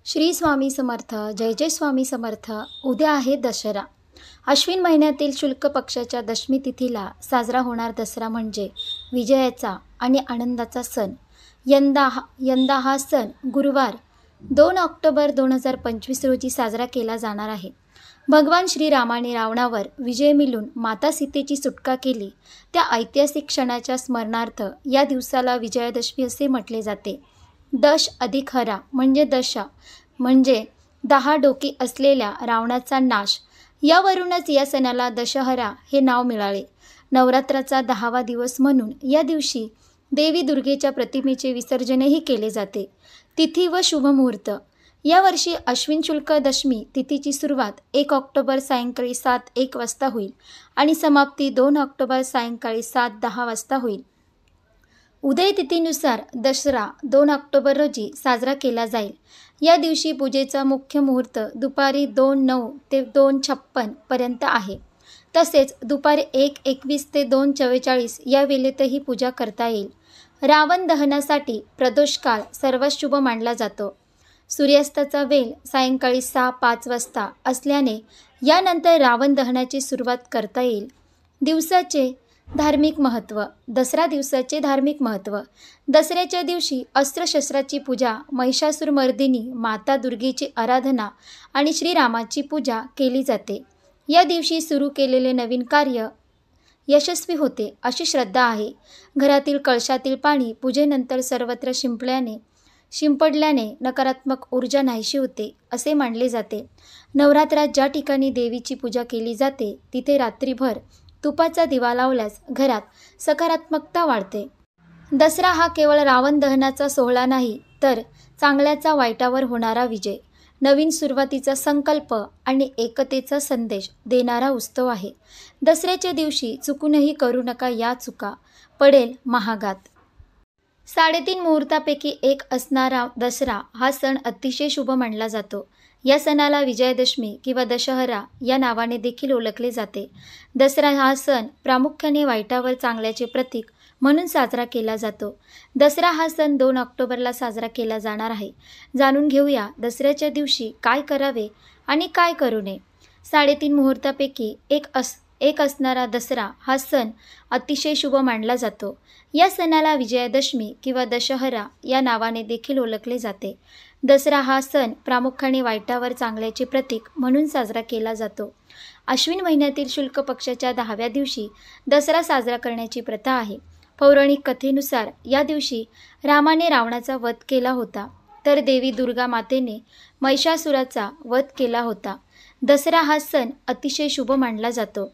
श्री स्वामी समर्थ. जय जय स्वामी समर्थ. उद्या आहे दसरा. अश्विन महिन्यातील शुक्ल पक्षाच्या दशमी तिथीला साजरा होणार दसरा म्हणजे विजयाचा आणि आनंदाचा सण. यंदा हा सण गुरुवार 2 ऑक्टोबर 2025 रोजी साजरा केला जाणार आहे. भगवान श्रीरामाने रावणावर विजय मिळवून माता सीतेची सुटका केली, त्या ऐतिहासिक क्षणाच्या स्मरणार्थ या दिवसाला विजयादशमी असे म्हटले जाते. दश अधिक हरा म्हणजे दशा म्हणजे 10 डोकी असलेल्या रावणाचा नाश. यावरूनच या सणाला दशहरा हे नाव मिळाले. नवरात्राचा 10वा दिवस म्हणून या दिवशी देवी दुर्गेच्या प्रतिमेचे विसर्जनही केले जाते. तिथी व शुभमुहूर्त. यावर्षी अश्विन शुक्ल दशमी तिथीची सुरुवात 1 ऑक्टोबर सायंकाळी 7:01 वाजता होईल आणि समाप्ती 2 ऑक्टोबर सायंकाळी 7:10 वाजता होईल. उदय तिथीनुसार दसरा 2 ऑक्टोबर रोजी साजरा केला जाईल. या दिवशी पूजेचा मुख्य मुहूर्त दुपारी 2:09 ते 2:56 पर्यंत आहे. तसेच दुपारी 1:21 ते 2:44 या वेळेतही पूजा करता येईल. रावण दहनासाठी प्रदोषकाळ सर्वात शुभ मानला जातो. सूर्यास्ताचा वेळ सायंकाळी 6:05 वाजता असल्याने यानंतर रावण दहनाची सुरुवात करता येईल. दिवसाचे धार्मिक महत्त्व. दसरा दिवसाचे धार्मिक महत्त्व. दसऱ्याच्या दिवशी अस्त्रशस्त्राची पूजा, महिषासुरमर्दिनी माता दुर्गेची आराधना आणि श्रीरामाची पूजा केली जाते. या दिवशी सुरू केलेले नवीन कार्य यशस्वी होते अशी श्रद्धा आहे. घरातील कळशातील पाणी पूजेनंतर सर्वत्र शिंपडल्याने नकारात्मक ऊर्जा नाहीशी होते असे मानले जाते. नवरात्रात ज्या ठिकाणी देवीची पूजा केली जाते तिथे रात्रीभर तुपाचा दिवा लावल्यास घरात सकारात्मकता वाढते. दसरा हा केवळ रावण दहनाचा सोहळा नाही, तर चांगल्याचा वाईटावर होणारा विजय, नवीन सुरुवातीचा संकल्प आणि एकतेचा संदेश देणारा उत्सव आहे. दसऱ्याच्या दिवशी चुकूनही करू नका या चुका, पडेल महागात. 3.5 मुहूर्तापैकी एक असणारा दसरा हा सण अतिशय शुभ मानला जातो. या सणाला विजयादशमी किंवा दशहरा या नावाने देखील ओळखले जाते. दसरा हा सण प्रामुख्याने वाईटावर चांगल्याचे प्रतीक म्हणून साजरा केला जातो. दसरा हा सण 2 ऑक्टोबरला साजरा केला जाणार आहे. जाणून घेऊया दसऱ्याच्या दिवशी काय करावे आणि काय करू नये. 3.5 मुहूर्तापैकी एक असणारा दसरा हा सण अतिशय शुभ मानला जातो. या सणाला विजयादशमी किंवा दशहरा या नावाने देखील ओळखले जाते. दसरा हा सण प्रामुख्याने वाईटावर चांगल्याचे प्रतीक म्हणून साजरा केला जातो. अश्विन महिन्यातील शुक्ल पक्षाच्या 10व्या दिवशी दसरा साजरा करण्याची प्रथा आहे. पौराणिक कथेनुसार या दिवशी रामाने रावणाचा वध केला होता, तर देवी दुर्गा मातेने महिषासुराचा वध केला होता. दसरा हा सण अतिशय शुभ मानला जातो.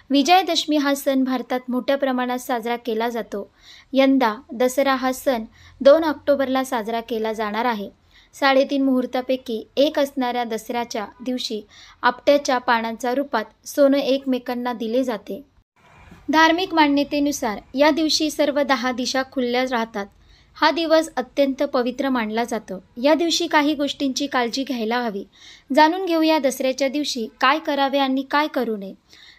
विजयादशमी हा सण भारतात मोठ्या प्रमाणात साजरा केला जातो. यंदा दसरा हा सण 2 ऑक्टोबरला साजरा केला जाणार आहे. 3.5 मुहूर्तापैकी एक असणाऱ्या दसऱ्याच्या दिवशी आपट्याच्या पानांच्या रूपात सोनं एकमेकांना दिले जाते. धार्मिक मान्यतेनुसार या दिवशी सर्व 10 दिशा खुल्या राहतात. हा दिवस अत्यंत पवित्र मानला जातो. या दिवशी काही गोष्टींची काळजी घ्यायला हवी. जाणून घेऊया दसऱ्याच्या दिवशी काय करावे आणि काय करू नये.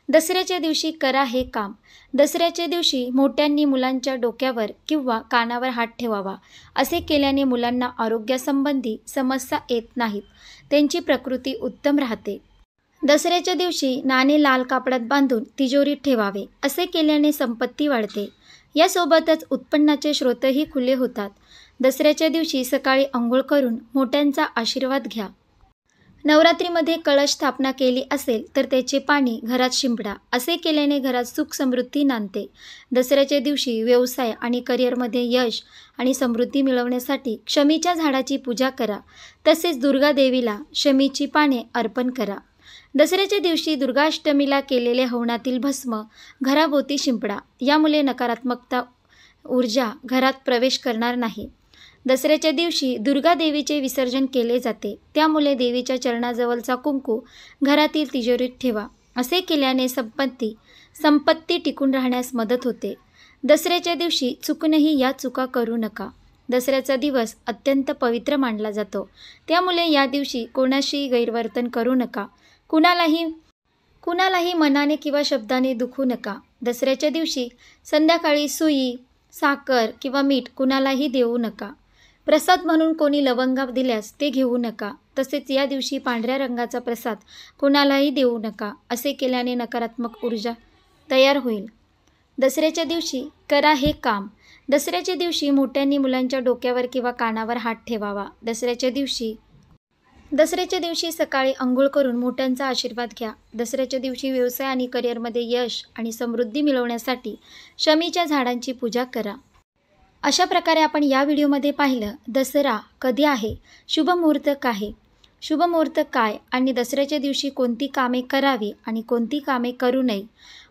दसऱ्याच्या दिवशी करा हे काम. दसऱ्याच्या दिवशी मोठ्यांनी मुलांच्या डोक्यावर किंवा कानावर हात ठेवावा. असे केल्याने मुलांना आरोग्यासंबंधी समस्या येत नाहीत, त्यांची प्रकृती उत्तम राहते. दसऱ्याच्या दिवशी नाणे लाल कापडात बांधून तिजोरीत ठेवावे. असे केल्याने संपत्ती वाढते. यासोबतच उत्पन्नाचे स्रोतही खुले होतात. दसऱ्याच्या दिवशी सकाळी अंघोळ करून मोठ्यांचा आशीर्वाद घ्या. नवरात्रीमध्ये कळश स्थापना केली असेल तर त्याचे पाणी घरात शिंपडा. असे केल्याने घरात सुख समृद्धी नांदते. दसऱ्याच्या दिवशी व्यवसाय आणि करिअरमध्ये यश आणि समृद्धी मिळवण्यासाठी शमीच्या झाडाची पूजा करा. तसेच दुर्गा देवीला शमीची पाने अर्पण करा. दसऱ्याच्या दिवशी दुर्गाष्टमीला केलेले हवनातील भस्म घराभोवती शिंपडा. यामुळे नकारात्मकता ऊर्जा घरात प्रवेश करणार नाही. दसऱ्याच्या दिवशी दुर्गा देवीचे विसर्जन केले जाते. त्यामुळे देवीच्या चरणाजवळचा कुंकू घरातील तिजोरीत ठेवा. असे केल्याने संपत्ती टिकून राहण्यास मदत होते. दसऱ्याच्या दिवशी चुकूनही या चुका करू नका. दसऱ्याचा दिवस अत्यंत पवित्र मानला जातो. त्यामुळे या दिवशी कोणाशी गैरवर्तन करू नका. कुणालाही मनाने किंवा शब्दाने दुखवू नका. दसऱ्याच्या दिवशी संध्याकाळी सुई, साखर किंवा मीठ कुणालाही देऊ नका. प्रसाद म्हणून कोणी लवंगा दिल्यास ते घेऊ नका. तसेच या दिवशी पांढऱ्या रंगाचा प्रसाद कोणालाही देऊ नका. असे केल्याने नकारात्मक ऊर्जा तयार होईल. दसऱ्याच्या दिवशी करा हे काम. दसऱ्याच्या दिवशी मोठ्यांनी मुलांच्या डोक्यावर किंवा कानावर हात ठेवावा. दसऱ्याच्या दिवशी सकाळी अंघोळ करून मोठ्यांचा आशीर्वाद घ्या. दसऱ्याच्या दिवशी व्यवसाय आणि करिअरमध्ये यश आणि समृद्धी मिळवण्यासाठी शमीच्या झाडांची पूजा करा. अशा प्रकारे आपण या व्हिडिओमध्ये पाहिलं दसरा कधी आहे, शुभ मुहूर्त काय, शुभ मुहूर्त काय आणि दसऱ्याच्या दिवशी कोणती कामे करावी आणि कोणती कामे करू नये,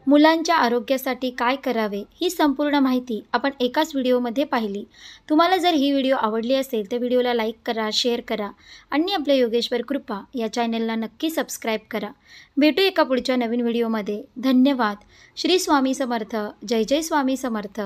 मुलांच्या आरोग्यासाठी काय करावे, ही संपूर्ण माहिती आपण एकाच व्हिडिओमध्ये पाहिली. तुम्हाला जर ही व्हिडिओ आवडली असेल तर व्हिडिओला लाईक करा, शेअर करा आणि आपल्या योगेश्वर कृपा या चॅनलला नक्की सबस्क्राईब करा. भेटू एका पुढच्या नवीन व्हिडिओमध्ये. धन्यवाद. श्री स्वामी समर्थ. जय जय स्वामी समर्थ.